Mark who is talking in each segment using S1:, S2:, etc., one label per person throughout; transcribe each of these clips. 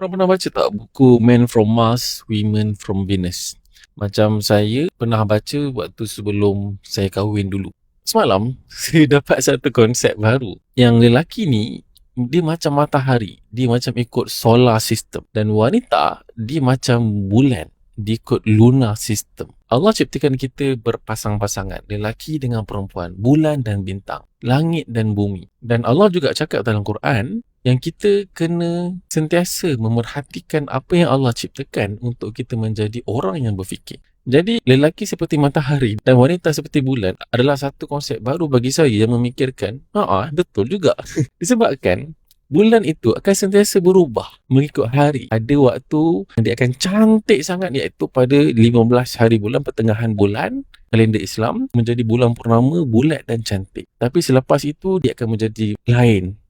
S1: Korang pernah baca tak buku Men from Mars, Women from Venus? Macam saya pernah baca waktu sebelum saya kahwin dulu. Semalam, saya dapat satu konsep baru. Yang lelaki ni, dia macam matahari. Dia macam ikut solar system. Dan wanita, dia macam bulan. Dia ikut lunar system. Allah ciptakan kita berpasang-pasangan. Lelaki dengan perempuan. Bulan dan bintang. Langit dan bumi. Dan Allah juga cakap dalam Quran, yang kita kena sentiasa memerhatikan apa yang Allah ciptakan untuk kita menjadi orang yang berfikir. Jadi, lelaki seperti matahari dan wanita seperti bulan adalah satu konsep baru bagi saya yang memikirkan, betul juga. Disebabkan bulan itu akan sentiasa berubah mengikut hari. Ada waktu dia akan cantik sangat, iaitu pada 15 hari bulan, pertengahan bulan, kalender Islam, menjadi bulan purnama, bulat dan cantik. Tapi selepas itu, dia akan menjadi lain,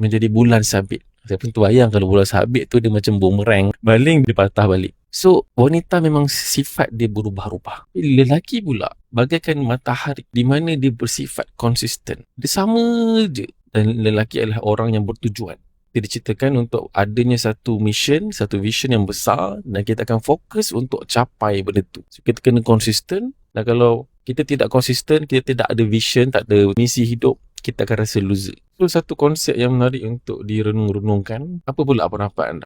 S1: menjadi bulan sabit. Saya pun terbayang kalau bulan sabit tu dia macam bumerang, baling dia patah balik. So, wanita memang sifat dia berubah-ubah. Lelaki pula bagaikan matahari di mana dia bersifat konsisten. Dia sama je. Dan lelaki adalah orang yang bertujuan. Dia diciptakan untuk adanya satu mission, satu vision yang besar, dan kita akan fokus untuk capai benda tu. So, kita kena konsisten. Dan kalau kita tidak konsisten, kita tidak ada vision, tak ada misi hidup, kita akan rasa loser. Itu satu konsep yang menarik untuk direnung-renungkan. Apa pula pendapat anda?